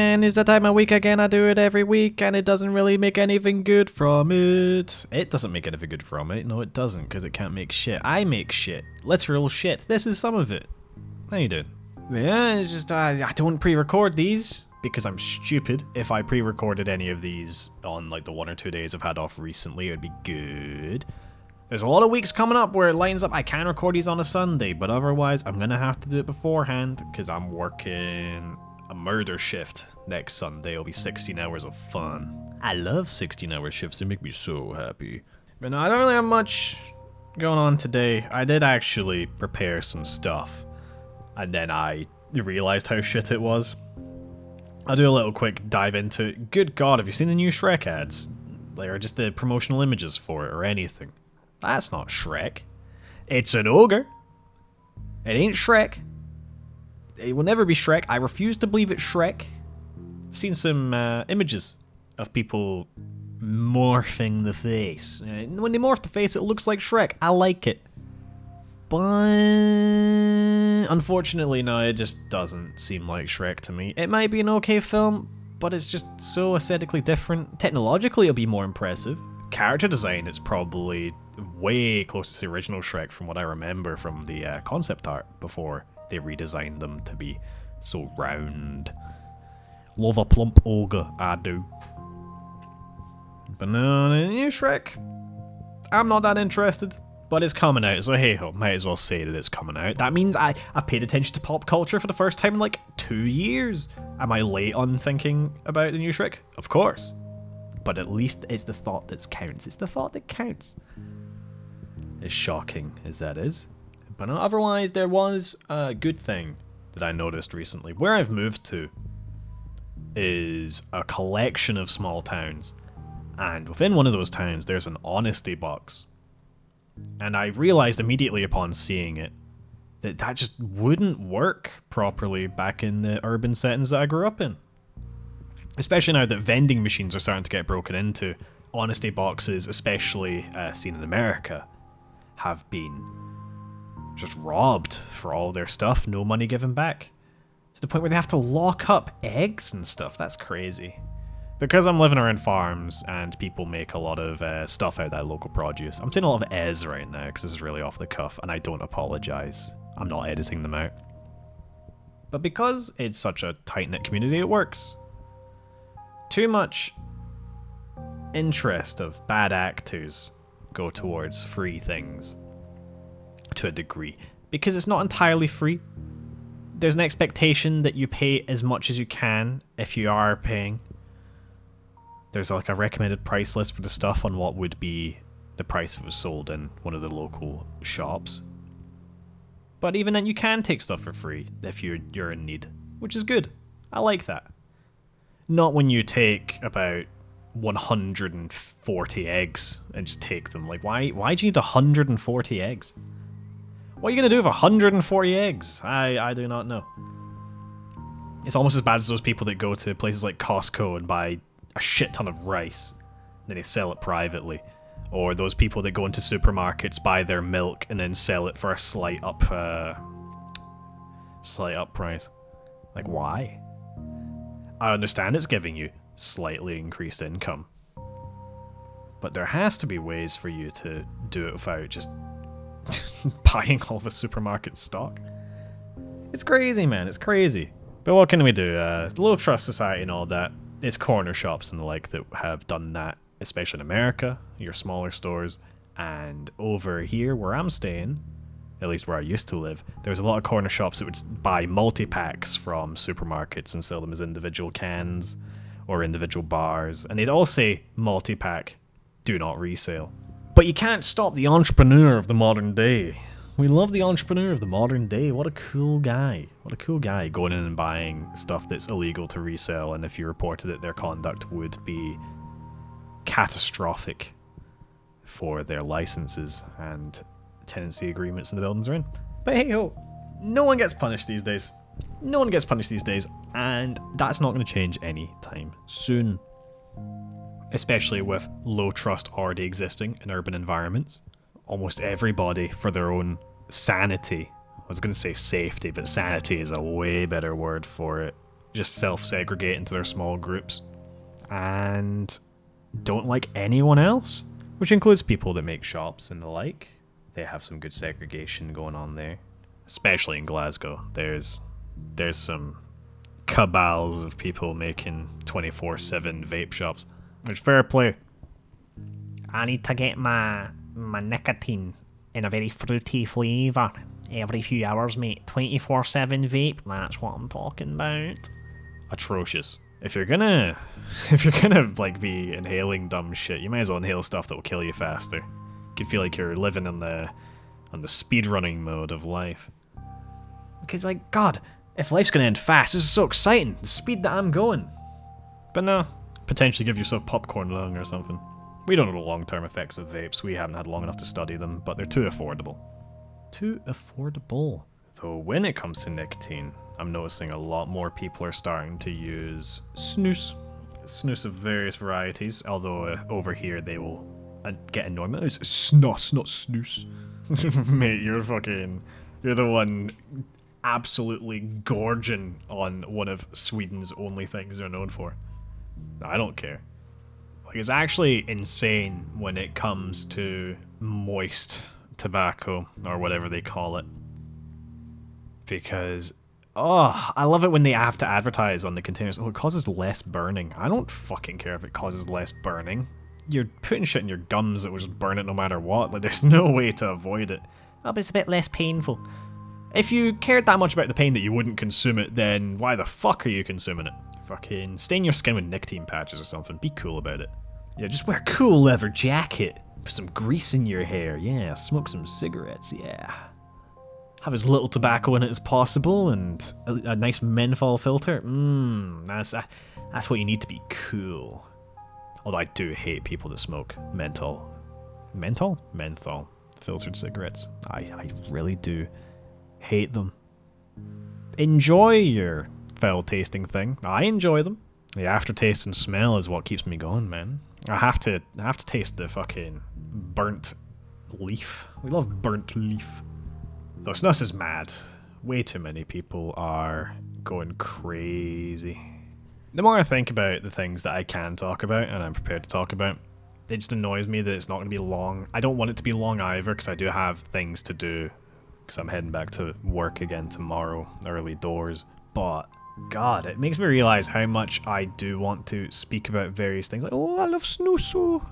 Man, it's that time of week again. I do it every week and it doesn't really make anything good from it. It doesn't make anything good from it. No, it doesn't, because it can't make shit. I make shit. Literal shit. This is some of it. How you doing? Yeah, it's just I don't pre-record these because I'm stupid. If I pre-recorded any of these on like the 1 or 2 days I've had off recently, it would be good. There's a lot of weeks coming up where it lines up. I can record these on a Sunday, but otherwise I'm gonna have to do it beforehand because I'm working a murder shift next Sunday. It'll be 16 hours of fun. I love 16-hour shifts. They make me so happy. But no, I don't really have much going on today. I did actually prepare some stuff, and then I realized how shit it was. I'll do a little quick dive into it. Good God, have you seen the new Shrek ads? They are just the promotional images for it or anything. That's not Shrek. It's an ogre. It ain't Shrek. It will never be Shrek. I refuse to believe it's Shrek. I've seen some images of people morphing the face. When they morph the face, it looks like Shrek. I like it. But unfortunately, no, it just doesn't seem like Shrek to me. It might be an okay film, but it's just so aesthetically different. Technologically, it'll be more impressive. Character design, it's probably way closer to the original Shrek from what I remember from the concept art before they redesigned them to be so round. Love a plump ogre, I do. But no, the new Shrek, I'm not that interested. But it's coming out, so hey ho, might as well say that it's coming out. That means I paid attention to pop culture for the first time in like 2 years. Am I late on thinking about the new Shrek? Of course. But at least it's the thought that counts. It's the thought that counts. As shocking as that is. But otherwise, there was a good thing that I noticed recently. Where I've moved to is a collection of small towns. And within one of those towns, there's an honesty box. And I realized immediately upon seeing it that that just wouldn't work properly back in the urban settings that I grew up in. Especially now that vending machines are starting to get broken into, honesty boxes, especially seen in America, have been just robbed for all their stuff, no money given back. To the point where they have to lock up eggs and stuff. That's crazy. Because I'm living around farms and people make a lot of stuff out of that local produce. I'm saying a lot of "es" right now because this is really off the cuff and I don't apologise. I'm not editing them out. But because it's such a tight-knit community, it works. Too much interest of bad actors go towards free things to a degree. Because it's not entirely free. There's an expectation that you pay as much as you can if you are paying. There's like a recommended price list for the stuff on what would be the price if it was sold in one of the local shops. But even then, you can take stuff for free if you're in need, which is good. I like that. Not when you take about 140 eggs and just take them. Like, why do you need 140 eggs? What are you going to do with 140 eggs? I do not know. It's almost as bad as those people that go to places like Costco and buy a shit ton of rice, then they sell it privately, or those people that go into supermarkets, buy their milk, and then sell it for a slight up price. Like, why? I understand it's giving you slightly increased income, but there has to be ways for you to do it without just buying all the supermarket stock. It's crazy, man. It's crazy. But what can we do? Low trust society and all that. It's corner shops and the like that have done that, especially in America, your smaller stores. And over here where I'm staying, at least where I used to live, there's a lot of corner shops that would buy multi-packs from supermarkets and sell them as individual cans or individual bars. And they'd all say multi-pack, do not resale. But you can't stop the entrepreneur of the modern day. We love the entrepreneur of the modern day. What a cool guy. What a cool guy going in and buying stuff that's illegal to resell, and if you reported it, their conduct would be catastrophic for their licenses and tenancy agreements in the buildings they're in. But hey ho, no one gets punished these days. No one gets punished these days, and that's not going to change anytime soon. Especially with low trust already existing in urban environments. Almost everybody, for their own sanity, was going to say safety, but sanity is a way better word for it. Just self-segregate into their small groups. And don't like anyone else, which includes people that make shops and the like. They have some good segregation going on there. Especially in Glasgow. There's some cabals of people making 24/7 vape shops. It's fair play. I need to get my nicotine in a very fruity flavour every few hours, mate. 24/7 vape, that's what I'm talking about. Atrocious. If you're gonna like be inhaling dumb shit, you might as well inhale stuff that will kill you faster. You can feel like you're living on the speedrunning mode of life. Because, like, God, if life's gonna end fast, this is so exciting. The speed that I'm going. But no, potentially give yourself popcorn lung or something. We don't know the long-term effects of vapes. We haven't had long enough to study them, but they're too affordable. Too affordable. So when it comes to nicotine, I'm noticing a lot more people are starting to use snus. Snus of various varieties, although over here they will get annoyed. It's snus, not snus. Mate, you're the one absolutely gorging on one of Sweden's only things they're known for. I don't care. Like, it's actually insane when it comes to moist tobacco, or whatever they call it. Because, I love it when they have to advertise on the containers, it causes less burning. I don't fucking care if it causes less burning. You're putting shit in your gums that will just burn it no matter what. Like, there's no way to avoid it. Oh, but it's a bit less painful. If you cared that much about the pain that you wouldn't consume it, then why the fuck are you consuming it? Fucking stain your skin with nicotine patches or something. Be cool about it. Yeah, just wear a cool leather jacket. Put some grease in your hair. Yeah, smoke some cigarettes. Yeah. Have as little tobacco in it as possible, and a nice menthol filter. That's what you need to be cool. Although I do hate people that smoke menthol. Menthol filtered cigarettes. I really do hate them. Enjoy your foul tasting thing. I enjoy them. The aftertaste and smell is what keeps me going, man. I have to taste the fucking burnt leaf. We love burnt leaf. Though snus is mad. Way too many people are going crazy. The more I think about the things that I can talk about and I'm prepared to talk about, it just annoys me that it's not going to be long. I don't want it to be long either, because I do have things to do, because I'm heading back to work again tomorrow, early doors. But God, it makes me realize how much I do want to speak about various things. Like, oh, I love snus.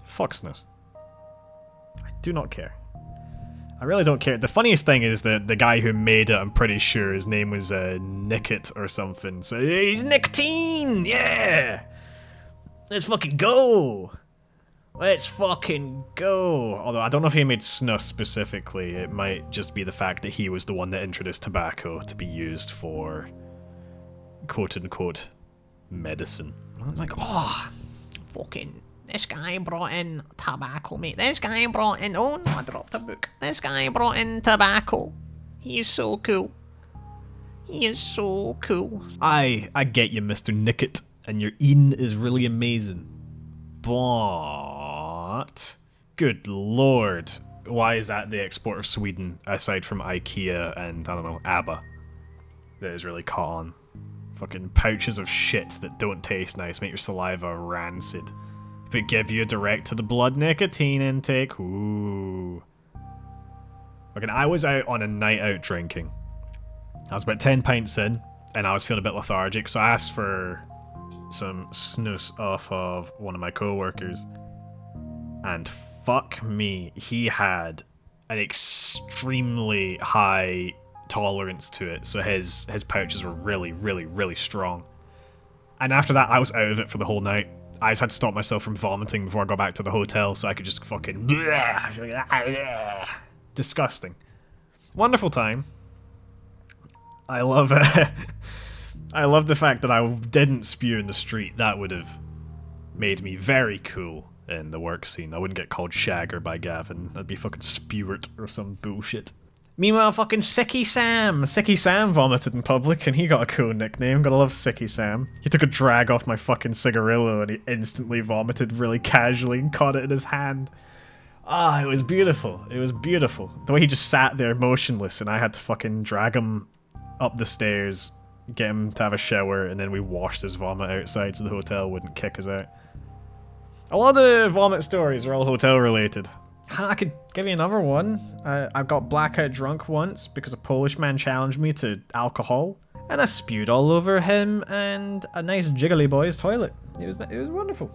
Fuck snus. I do not care. I really don't care. The funniest thing is that the guy who made it, I'm pretty sure his name was Nickit or something. So he's nicotine! Yeah! Let's fucking go! Let's fucking go! Although I don't know if he made snus specifically. It might just be the fact that he was the one that introduced tobacco to be used for quote-unquote medicine. I was like, oh, fucking... This guy brought in tobacco, mate. This guy brought in... Oh, no, I dropped a book. This guy brought in tobacco. He is so cool. He is so cool. I get you, Mr. Nickit, and your eating is really amazing. But... Good lord. Why is that the export of Sweden, aside from IKEA and, I don't know, ABBA? That is really caught on. Fucking pouches of shit that don't taste nice, make your saliva rancid. But give you a direct-to-the-blood nicotine intake. Ooh. Okay, I was out on a night out drinking. I was about 10 pints in, and I was feeling a bit lethargic, so I asked for some snus off of one of my co-workers. And fuck me, he had an extremely high tolerance to it, so his pouches were really, really, really strong. And after that, I was out of it for the whole night. I just had to stop myself from vomiting before I got back to the hotel so I could just fucking... Disgusting. Wonderful time. I love I love the fact that I didn't spew in the street. That would have made me very cool in the work scene. I wouldn't get called Shagger by Gavin. I'd be fucking Spewert or some bullshit. Meanwhile, fucking Sicky Sam vomited in public, and he got a cool nickname. Gotta love Sicky Sam. He took a drag off my fucking cigarillo, and he instantly vomited really casually and caught it in his hand. Ah, it was beautiful. It was beautiful. The way he just sat there motionless and I had to fucking drag him up the stairs, get him to have a shower, and then we washed his vomit outside so the hotel wouldn't kick us out. A lot of vomit stories are all hotel related. I could give you another one. I got blackout drunk once because a Polish man challenged me to alcohol, and I spewed all over him and a nice jiggly boy's toilet. It was wonderful.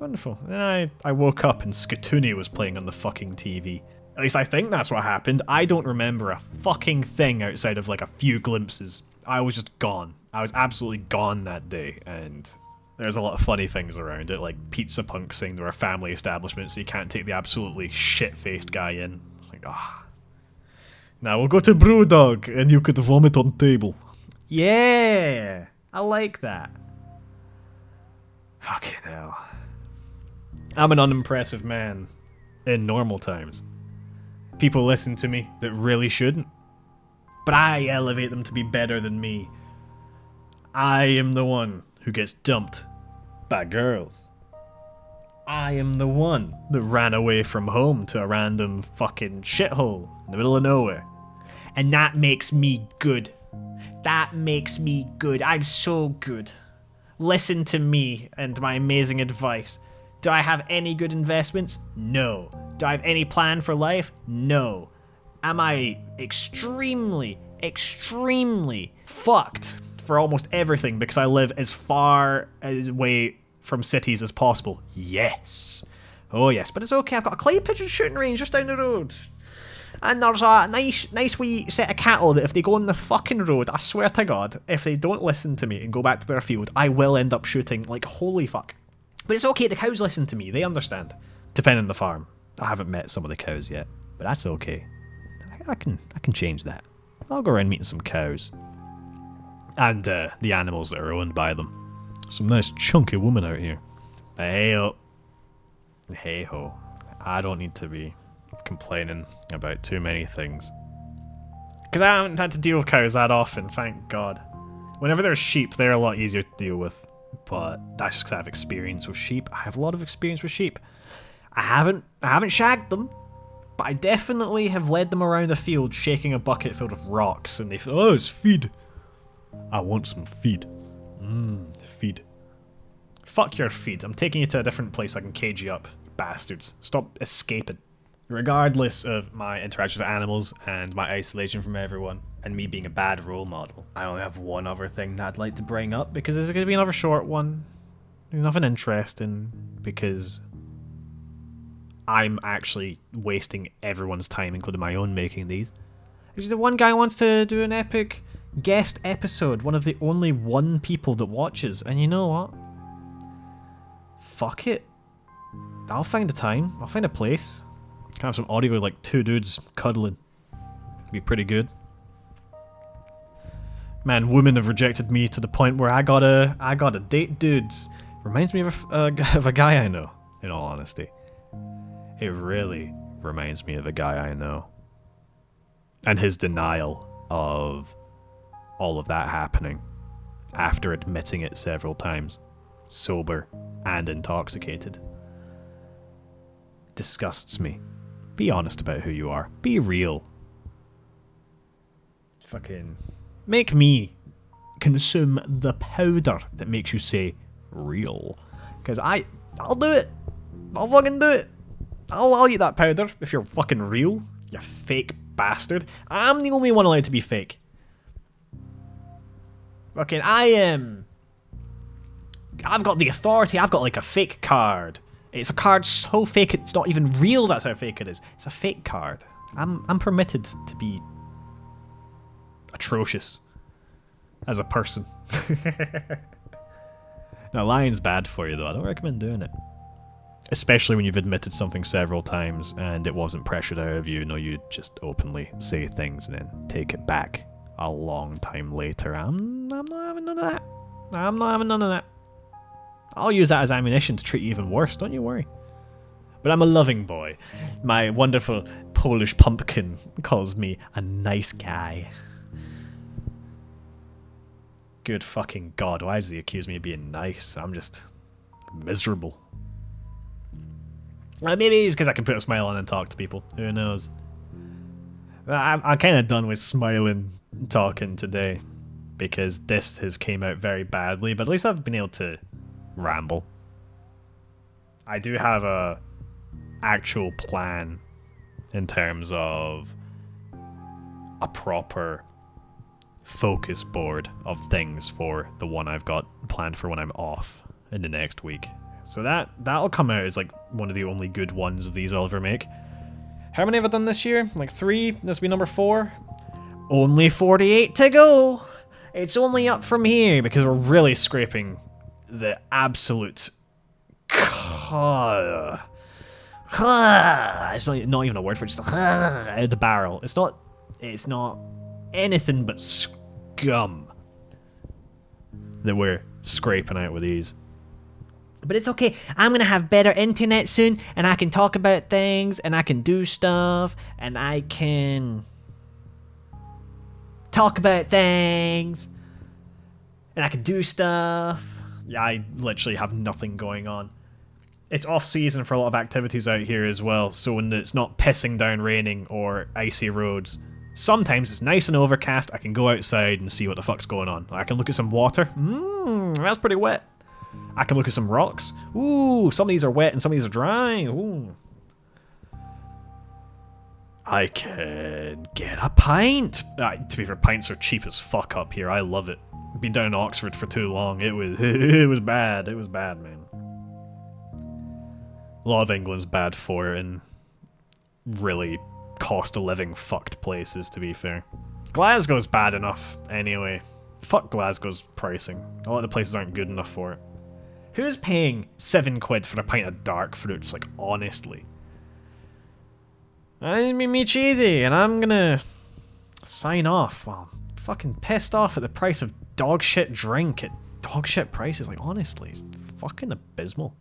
Wonderful. Then I woke up and Skatoony was playing on the fucking TV. At least I think that's what happened. I don't remember a fucking thing outside of like a few glimpses. I was just gone. I was absolutely gone that day, and there's a lot of funny things around it, like pizza punks saying they're a family establishment so you can't take the absolutely shit-faced guy in. It's like, ah. Now we'll go to Brewdog and you could vomit on table. Yeah! I like that. Fucking hell. I'm an unimpressive man in normal times. People listen to me that really shouldn't. But I elevate them to be better than me. I am the one who gets dumped by girls. I am the one that ran away from home to a random fucking shithole in the middle of nowhere. And that makes me good. That makes me good. I'm so good. Listen to me and my amazing advice. Do I have any good investments? No. Do I have any plan for life? No. Am I extremely fucked for almost everything because I live as far away from cities as possible? Yes. Oh yes, but it's okay. I've got a clay pigeon shooting range just down the road. And there's a nice wee set of cattle that if they go on the fucking road, I swear to God, if they don't listen to me and go back to their field, I will end up shooting like holy fuck. But it's okay, the cows listen to me, they understand. Depending on the farm. I haven't met some of the cows yet, but that's okay. I can change that. I'll go around meeting some cows. And the animals that are owned by them. Some nice chunky woman out here. Hey-ho. Hey-ho. I don't need to be complaining about too many things. Because I haven't had to deal with cows that often, thank God. Whenever there's sheep, they're a lot easier to deal with. But that's just because I have experience with sheep. I have a lot of experience with sheep. I haven't shagged them, but I definitely have led them around a field shaking a bucket filled with rocks, and they feel, oh, it's feed. I want some feed. Feed. Fuck your feed. I'm taking you to a different place I can cage you up, you bastards. Stop escaping. Regardless of my interaction with animals and my isolation from everyone, and me being a bad role model, I only have one other thing that I'd like to bring up, because this is going to be another short one. There's nothing interesting, because I'm actually wasting everyone's time, including my own, making these. The one guy wants to do an epic guest episode, one of the only one people that watches, and you know what? Fuck it. I'll find a time. I'll find a place. Can have some audio with like two dudes cuddling. Be pretty good. Man, women have rejected me to the point where I gotta date dudes. Reminds me of a guy I know, in all honesty. It really reminds me of a guy I know. And his denial of all of that happening after admitting it several times, sober and intoxicated. Disgusts me. Be honest about who you are. Be real. Fucking make me consume the powder that makes you say real. Because I'll do it. I'll fucking do it. I'll eat that powder if you're fucking real. You fake bastard. I'm the only one allowed to be fake. Fucking I've got the authority. I've got like a fake card. It's a card so fake it's not even real, that's how fake it is. It's a fake card. I'm permitted to be atrocious as a person. Now, lying's bad for you though. I don't recommend doing it. Especially when you've admitted something several times and it wasn't pressured out of you. No, you just openly say things and then take it back a long time later. I'm not having none of that. I'm not having none of that. I'll use that as ammunition to treat you even worse, don't you worry. But I'm a loving boy. My wonderful Polish pumpkin calls me a nice guy. Good fucking God, why does he accuse me of being nice? I'm just miserable. Maybe it's because I can put a smile on and talk to people. Who knows? I'm kind of done with smiling talking today because this has came out very badly, but at least I've been able to ramble. I do have a actual plan in terms of a proper focus board of things for the one I've got planned for when I'm off in the next week. So that'll come out as like one of the only good ones of these I'll ever make. How many have I done this year? Like 3? This will be number 4. Only 48 to go. It's only up from here because we're really scraping the absolute... It's not even a word for it, just out of the barrel. It's not anything but scum that we're scraping out with these. But it's okay. I'm going to have better internet soon, and I can talk about things, and I can do stuff, and I can talk about things, and I can do stuff. Yeah, I literally have nothing going on. It's off season for a lot of activities out here as well, so when it's not pissing down raining or icy roads, sometimes it's nice and overcast, I can go outside and see what the fuck's going on. I can look at some water. That's pretty wet. I can look at some rocks. Ooh, some of these are wet and some of these are dry. Ooh. I can get a pint. To be fair, pints are cheap as fuck up here. I love it. Been down in Oxford for too long. It was bad. It was bad, man. A lot of England's bad for it in really cost of living fucked places, to be fair. Glasgow's bad enough anyway. Fuck Glasgow's pricing. A lot of the places aren't good enough for it. Who's paying £7 for a pint of dark fruits? Like, honestly. Me cheesy, and I'm gonna sign off. Well, I'm fucking pissed off at the price of dog shit drink at dog shit prices. Like, honestly, it's fucking abysmal.